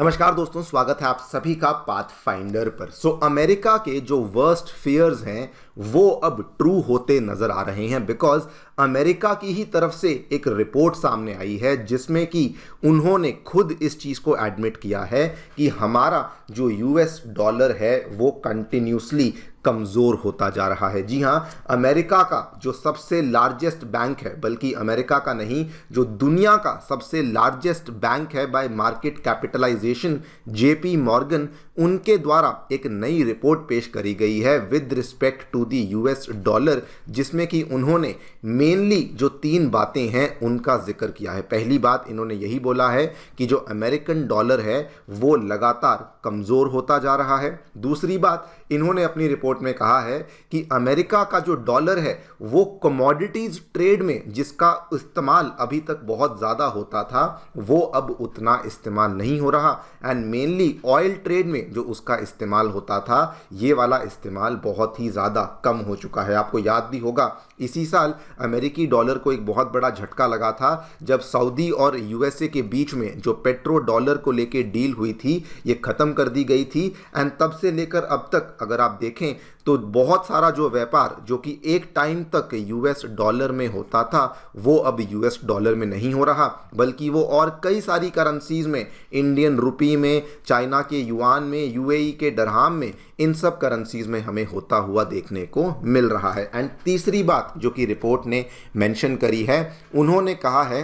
नमस्कार दोस्तों, स्वागत है आप सभी का पाथ फाइंडर पर। अमेरिका के जो वर्स्ट फियर्स हैं वो अब ट्रू होते नजर आ रहे हैं, बिकॉज अमेरिका की ही तरफ से एक रिपोर्ट सामने आई है जिसमें कि उन्होंने खुद इस चीज को एडमिट किया है कि हमारा जो यूएस डॉलर है वो कंटिन्यूसली कमजोर होता जा रहा है। जी हां, अमेरिका का जो सबसे लार्जेस्ट बैंक है, बल्कि अमेरिका का नहीं, जो दुनिया का सबसे लार्जेस्ट बैंक है by market capitalisation, JP Morgan, उनके द्वारा एक नई रिपोर्ट पेश करी गई है with respect to the US dollar, जिसमें कि उन्होंने मेनली जो 3 बातें हैं उनका जिक्र किया है। पहली बात इन्होंने यही बोला है कि जो अमेरिकन डॉलर है वो लगातार कमजोर होता जा रहा है। दूसरी बात इन्होंने अपनी रिपोर्ट में कहा है कि अमेरिका का जो डॉलर है वो कमोडिटीज ट्रेड में जिसका इस्तेमाल अभी तक बहुत ज़्यादा होता था वो अब उतना इस्तेमाल नहीं हो रहा, एंड मेनली ऑयल ट्रेड में जो उसका इस्तेमाल होता था ये वाला इस्तेमाल बहुत ही ज़्यादा कम हो चुका है। आपको याद भी होगा इसी साल अमेरिकी डॉलर को एक बहुत बड़ा झटका लगा था जब सऊदी और यूएसए के बीच में जो पेट्रो डॉलर को लेके डील हुई थी ये ख़त्म कर दी गई थी, एंड तब से लेकर अब तक अगर आप देखें तो बहुत सारा जो व्यापार जो कि एक टाइम तक यूएस डॉलर में होता था वो अब यूएस डॉलर में नहीं हो रहा, बल्कि वो और कई सारी करेंसीज में, इंडियन रुपी में, चाइना के युआन में, यूएई के दरहाम में, इन सब करेंसीज में हमें होता हुआ देखने को मिल रहा है। एंड तीसरी बात जो कि रिपोर्ट ने मेंशन करी है, उन्होंने कहा है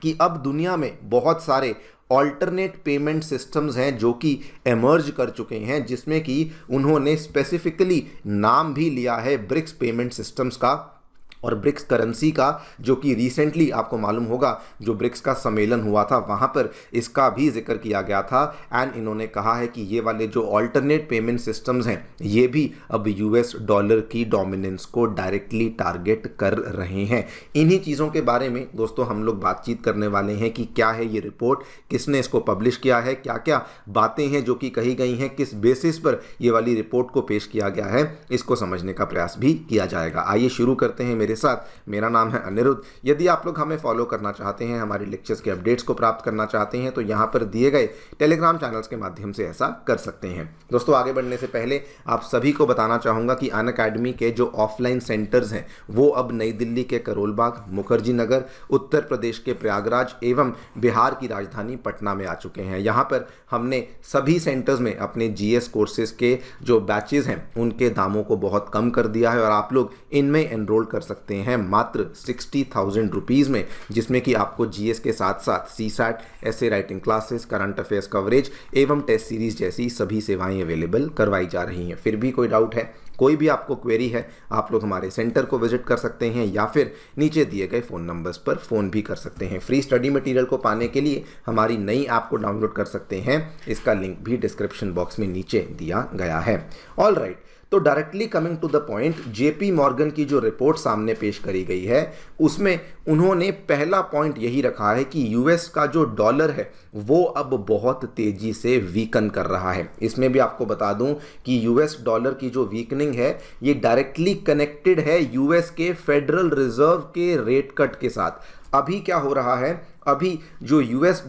कि अब दुनिया में बहुत सारे ऑल्टरनेट पेमेंट सिस्टम्स हैं जो कि एमर्ज कर चुके हैं, जिसमें कि उन्होंने स्पेसिफिकली नाम भी लिया है ब्रिक्स पेमेंट सिस्टम्स का और ब्रिक्स करेंसी का, जो कि रिसेंटली आपको मालूम होगा जो ब्रिक्स का सम्मेलन हुआ था वहाँ पर इसका भी जिक्र किया गया था। एंड इन्होंने कहा है कि ये वाले जो ऑल्टरनेट पेमेंट सिस्टम्स हैं ये भी अब यूएस डॉलर की डोमिनेंस को डायरेक्टली टारगेट कर रहे हैं। इन्हीं चीज़ों के बारे में दोस्तों हम लोग बातचीत करने वाले हैं कि क्या है ये रिपोर्ट, किसने इसको पब्लिश किया है, क्या क्या बातें हैं जो कि कही गई हैं, किस बेसिस पर ये वाली रिपोर्ट को पेश किया गया है, इसको समझने का प्रयास भी किया जाएगा। आइए शुरू करते हैं मेरे साथ। मेरा नाम है अनिरुद्ध। यदि आप लोग हमें फॉलो करना चाहते हैं, हमारे लेक्चर्स के अपडेट्स को प्राप्त करना चाहते हैं तो यहाँ पर दिए गए टेलीग्राम चैनल्स के माध्यम से ऐसा कर सकते हैं। दोस्तों आगे बढ़ने से पहले आप सभी को बताना चाहूँगा कि अनअकैडमी के जो ऑफलाइन सेंटर्स हैं वो अब नई दिल्ली के करोल बाग, मुखर्जी नगर, उत्तर प्रदेश के प्रयागराज एवं बिहार की राजधानी पटना में आ चुके हैं। यहाँ पर हमने सभी सेंटर्स में अपने जीएस कोर्सेज के जो बैचेज हैं उनके दामों को बहुत कम कर दिया है और आप लोग इनमें एनरोल कर सकते हैं मात्र 60,000 रुपीज़ में, जिसमें कि आपको जीएस के साथ साथ सीसैट, ऐसे writing classes, current affairs coverage एवं टेस्ट सीरीज जैसी सभी सेवाएं अवेलेबल करवाई जा रही हैं। फिर भी कोई डाउट है, कोई भी आपको क्वेरी है, आप लोग हमारे सेंटर को विजिट कर सकते हैं या फिर नीचे दिए गए फ़ोन नंबर्स पर फ़ोन भी कर सकते हैं। फ्री स्टडी मटेरियल को पाने के लिए हमारी नई ऐप को डाउनलोड कर सकते हैं, इसका लिंक भी डिस्क्रिप्शन बॉक्स में नीचे दिया गया है। ऑल राइट, तो directly coming to the point, JP Morgan की जो रिपोर्ट सामने पेश करी गई है उसमें उन्होंने पहला पॉइंट यही रखा है कि यूएस का जो डॉलर है वो अब बहुत तेजी से वीकन कर रहा है। इसमें भी आपको बता दूं कि यूएस डॉलर की जो वीकनिंग है ये डायरेक्टली कनेक्टेड है यूएस के फेडरल रिजर्व के रेट कट के साथ। अभी क्या हो रहा है, अभी जो यूएस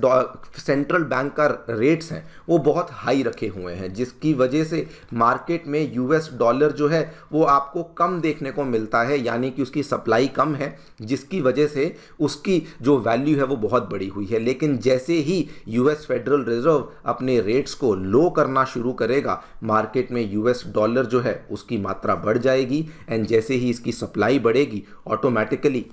सेंट्रल बैंक का रेट्स हैं वो बहुत हाई रखे हुए हैं, जिसकी वजह से मार्केट में यूएस डॉलर जो है वो आपको कम देखने को मिलता है, यानी कि उसकी सप्लाई कम है, जिसकी वजह से उसकी जो वैल्यू है वो बहुत बड़ी हुई है। लेकिन जैसे ही यूएस फेडरल रिजर्व अपने रेट्स को लो करना शुरू करेगा, मार्केट में यूएस डॉलर जो है उसकी मात्रा बढ़ जाएगी, एंड जैसे ही इसकी सप्लाई बढ़ेगी ऑटोमेटिकली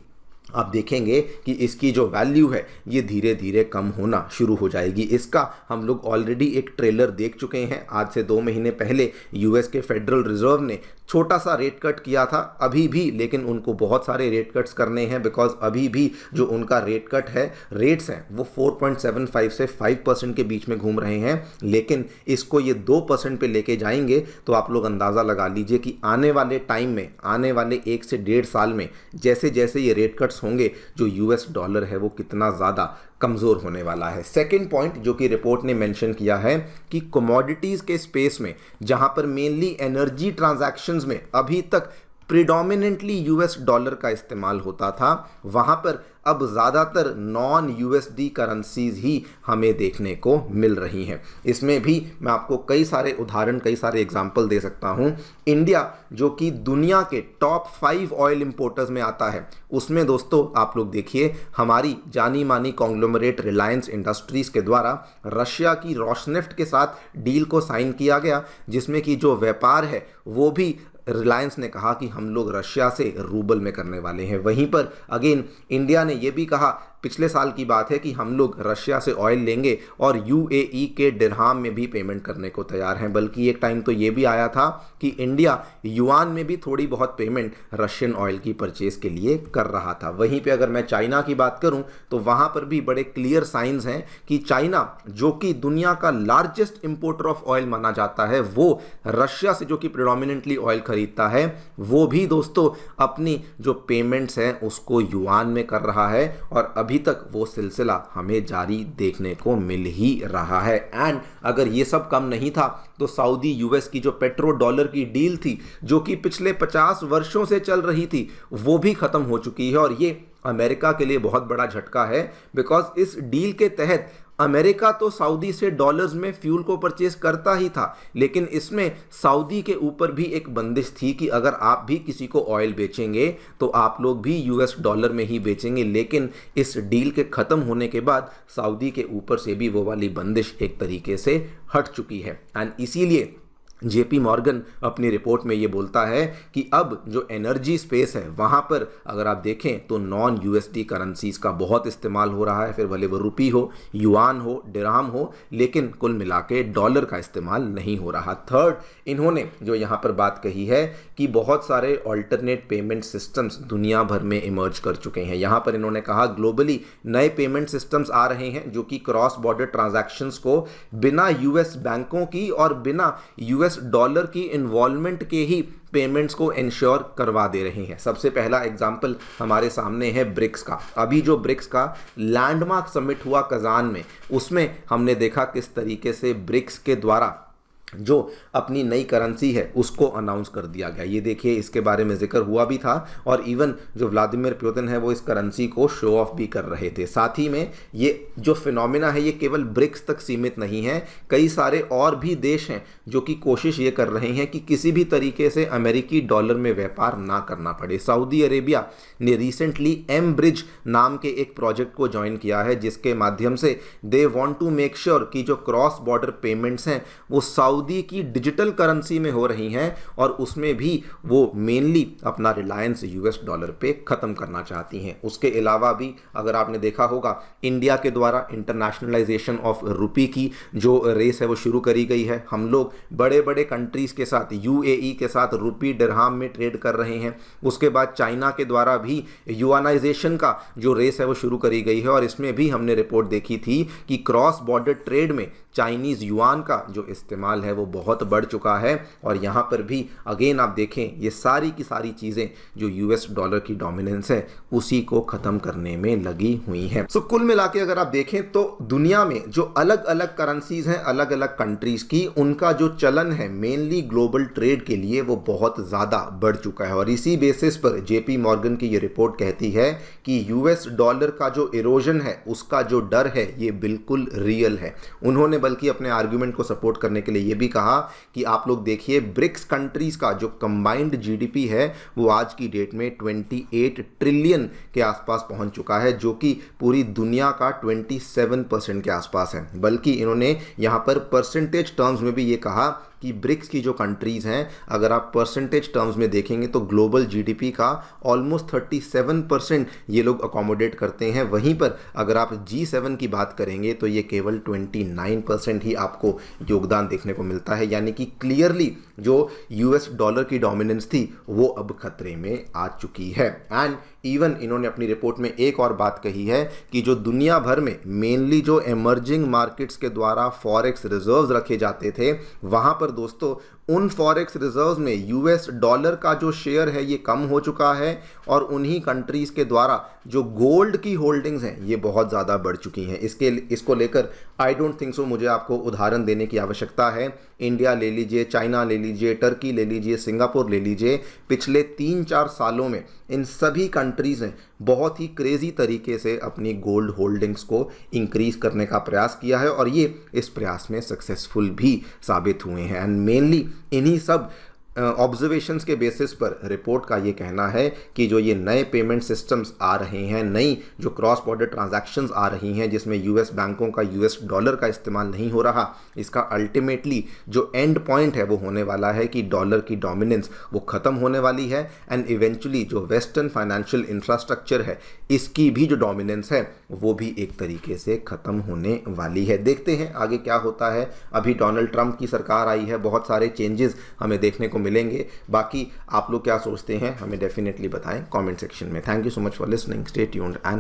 आप देखेंगे कि इसकी जो वैल्यू है ये धीरे धीरे कम होना शुरू हो जाएगी। इसका हम लोग ऑलरेडी एक ट्रेलर देख चुके हैं। आज से 2 महीने पहले यूएस के फेडरल रिजर्व ने छोटा सा रेट कट किया था अभी भी, लेकिन उनको बहुत सारे रेट कट्स करने हैं, बिकॉज अभी भी जो उनका रेट कट है, रेट्स हैं वो 4.75 से 5% के बीच में घूम रहे हैं। लेकिन इसको ये 2% पे लेके जाएंगे तो आप लोग अंदाज़ा लगा लीजिए कि आने वाले टाइम में, आने वाले 1 से 1.5 साल में जैसे जैसे ये रेट कट्स होंगे, जो यूएस डॉलर है वो कितना ज़्यादा कमज़ोर होने वाला है। सेकंड पॉइंट जो कि रिपोर्ट ने मेंशन किया है कि कमोडिटीज़ के स्पेस में, जहां पर मेनली एनर्जी ट्रांजैक्शंस में अभी तक प्रिडोमिनेंटली यूएस डॉलर का इस्तेमाल होता था, वहाँ पर अब ज़्यादातर नॉन यूएसडी करेंसीज ही हमें देखने को मिल रही हैं। इसमें भी मैं आपको कई सारे उदाहरण, कई सारे एग्जाम्पल दे सकता हूँ। इंडिया जो कि दुनिया के टॉप 5 ऑयल इंपोर्टर्स में आता है, उसमें दोस्तों आप लोग देखिए हमारी जानी मानी कॉन्ग्लोमरेट रिलायंस इंडस्ट्रीज़ के द्वारा रशिया की रोशनेफ्ट के साथ डील को साइन किया गया, जिसमें कि जो व्यापार है वो भी रिलायंस ने कहा कि हम लोग रशिया से रूबल में करने वाले हैं। वहीं पर अगेन इंडिया ने यह भी कहा, पिछले साल की बात है, कि हम लोग रशिया से ऑयल लेंगे और यूएई के दिरहाम में भी पेमेंट करने को तैयार हैं। बल्कि एक टाइम तो ये भी आया था कि इंडिया युआन में भी थोड़ी बहुत पेमेंट रशियन ऑयल की परचेज के लिए कर रहा था। वहीं पे अगर मैं चाइना की बात करूं तो वहां पर भी बड़े क्लियर साइंस हैं कि चाइना जो कि दुनिया का लार्जेस्ट इंपोर्टर ऑफ ऑयल माना जाता है, वो रशिया से जो कि प्रेडोमिनेंटली ऑयल खरीदता है, वो भी दोस्तों अपनी जो पेमेंट्स हैं उसको युआन में कर रहा है। और अभी तक वो सिलसिला हमें जारी देखने को मिल ही रहा है। एंड अगर ये सब कम नहीं था तो सऊदी यूएस की जो पेट्रो डॉलर की डील थी, जो कि पिछले 50 वर्षों से चल रही थी, वो भी खत्म हो चुकी है। और ये अमेरिका के लिए बहुत बड़ा झटका है, बिकॉज इस डील के तहत अमेरिका तो सऊदी से डॉलर्स में फ्यूल को परचेज करता ही था, लेकिन इसमें सऊदी के ऊपर भी एक बंदिश थी कि अगर आप भी किसी को ऑयल बेचेंगे तो आप लोग भी यूएस डॉलर में ही बेचेंगे। लेकिन इस डील के ख़त्म होने के बाद सऊदी के ऊपर से भी वो वाली बंदिश एक तरीके से हट चुकी है। एंड इसीलिए जेपी मॉर्गन अपनी रिपोर्ट में ये बोलता है कि अब जो एनर्जी स्पेस है वहाँ पर अगर आप देखें तो नॉन यूएसडी करेंसीज का बहुत इस्तेमाल हो रहा है, फिर भले वो रुपी हो, युआन हो, दिरहाम हो, लेकिन कुल मिला के डॉलर का इस्तेमाल नहीं हो रहा। थर्ड, इन्होंने जो यहाँ पर बात कही है कि बहुत सारे ऑल्टरनेट पेमेंट सिस्टम्स दुनिया भर में इमर्ज कर चुके हैं। यहाँ पर इन्होंने कहा ग्लोबली नए पेमेंट सिस्टम्स आ रहे हैं जो कि क्रॉस बॉर्डर ट्रांजैक्शंस को बिना यूएस बैंकों की और बिना यूएस डॉलर की इन्वॉल्वमेंट के ही पेमेंट्स को इंश्योर करवा दे रहे हैं। सबसे पहला एग्जाम्पल हमारे सामने है ब्रिक्स का। अभी जो ब्रिक्स का लैंडमार्क समिट हुआ कजान में, उसमें हमने देखा किस तरीके से ब्रिक्स के द्वारा जो अपनी नई करेंसी है उसको अनाउंस कर दिया गया। ये देखिए, इसके बारे में जिक्र हुआ भी था और इवन जो व्लादिमीर पुतिन है वो इस करेंसी को शो ऑफ भी कर रहे थे। साथ ही में ये जो फिनोमिना है ये केवल ब्रिक्स तक सीमित नहीं है, कई सारे और भी देश हैं जो कि कोशिश ये कर रहे हैं कि किसी भी तरीके से अमेरिकी डॉलर में व्यापार ना करना पड़े। सऊदी अरेबिया ने रिसेंटली एम ब्रिज नाम के एक प्रोजेक्ट को ज्वाइन किया है, जिसके माध्यम से they want to make sure कि जो क्रॉस बॉर्डर पेमेंट्स हैं वो सऊदी की डिजिटल करेंसी में हो रही हैं और उसमें भी वो मेनली अपना रिलायंस यूएस डॉलर पे खत्म करना चाहती हैं। उसके अलावा भी अगर आपने देखा होगा, इंडिया के द्वारा इंटरनेशनलाइजेशन ऑफ रुपी की जो रेस है वो शुरू करी गई है। हम लोग बड़े बड़े कंट्रीज के साथ, यूएई के साथ रुपी दिरहाम में ट्रेड कर रहे हैं। उसके बाद चाइना के द्वारा भी युआनाइजेशन का जो रेस है वो शुरू करी गई है और इसमें भी हमने रिपोर्ट देखी थी कि क्रॉस बॉर्डर ट्रेड में चाइनीज़ युआन का जो इस्तेमाल है वो बहुत बढ़ चुका है। और यहाँ पर भी अगेन आप देखें, ये सारी की सारी चीज़ें जो यूएस डॉलर की डोमिनेंस है उसी को ख़त्म करने में लगी हुई हैं। सो कुल मिला के अगर आप देखें तो दुनिया में जो अलग अलग करेंसीज हैं अलग अलग कंट्रीज़ की, उनका जो चलन है मेनली ग्लोबल ट्रेड के लिए वो बहुत ज़्यादा बढ़ चुका है। और इसी बेसिस पर जेपी मॉर्गन की ये रिपोर्ट कहती है कि यूएस डॉलर का जो इरोजन है उसका जो डर है ये बिल्कुल रियल है। उन्होंने बल्कि अपने आर्गुमेंट को सपोर्ट करने के लिए ये भी कहा कि आप लोग देखिए ब्रिक्स कंट्रीज का जो कंबाइंड जीडीपी है वो आज की डेट में 28 ट्रिलियन के आसपास पहुंच चुका है, जो कि पूरी दुनिया का 27% के आसपास है। बल्कि इन्होंने यहाँ पर परसेंटेज टर्म्स में भी ये कहा कि ब्रिक्स की जो कंट्रीज़ हैं अगर आप परसेंटेज टर्म्स में देखेंगे तो ग्लोबल जीडीपी का ऑलमोस्ट 37% ये लोग अकोमोडेट करते हैं। वहीं पर अगर आप G7 की बात करेंगे तो ये केवल 29% ही आपको योगदान देखने को मिलता है। यानी कि क्लियरली जो यूएस डॉलर की डोमिनेंस थी वो अब खतरे में आ चुकी है। एंड इवन इन्होंने अपनी रिपोर्ट में एक और बात कही है कि जो दुनिया भर में मेनली जो एमर्जिंग मार्केट्स के द्वारा फॉरेक्स रिजर्व्स रखे जाते थे, वहाँ पर दोस्तों उन फॉरेक्स रिजर्व्स में यूएस डॉलर का जो शेयर है ये कम हो चुका है और उन्हीं कंट्रीज़ के द्वारा जो गोल्ड की होल्डिंग्स हैं ये बहुत ज़्यादा बढ़ चुकी हैं। इसको लेकर आई डोंट थिंक सो। मुझे आपको उदाहरण देने की आवश्यकता है। इंडिया ले लीजिए, चाइना ले लीजिए, टर्की ले लीजिए, सिंगापुर ले लीजिए, पिछले 3-4 सालों में इन सभी कंट्रीज़ ने बहुत ही क्रेजी तरीके से अपनी गोल्ड होल्डिंग्स को इंक्रीज करने का प्रयास किया है और ये इस प्रयास में सक्सेसफुल भी साबित हुए हैं। एंड मेनली इन्हीं सब ऑब्जर्वेशंस के बेसिस पर रिपोर्ट का ये कहना है कि जो ये नए पेमेंट सिस्टम्स आ रहे हैं, नई जो क्रॉस बॉर्डर ट्रांजैक्शंस आ रही हैं जिसमें यूएस बैंकों का यूएस डॉलर का इस्तेमाल नहीं हो रहा, इसका अल्टीमेटली जो एंड पॉइंट है वो होने वाला है कि डॉलर की डोमिनेंस वो ख़त्म होने वाली है एंड इवेंचुअली जो वेस्टर्न फाइनेंशियल इंफ्रास्ट्रक्चर है इसकी भी जो डोमिनेंस है वो भी एक तरीके से ख़त्म होने वाली है। देखते हैं आगे क्या होता है। अभी डोनाल्ड ट्रंप की सरकार आई है, बहुत सारे चेंजेस हमें देखने को मिलेंगे। बाकी आप लोग क्या सोचते हैं हमें डेफिनेटली बताएं कमेंट सेक्शन में। Thank you so much for listening, stay tuned and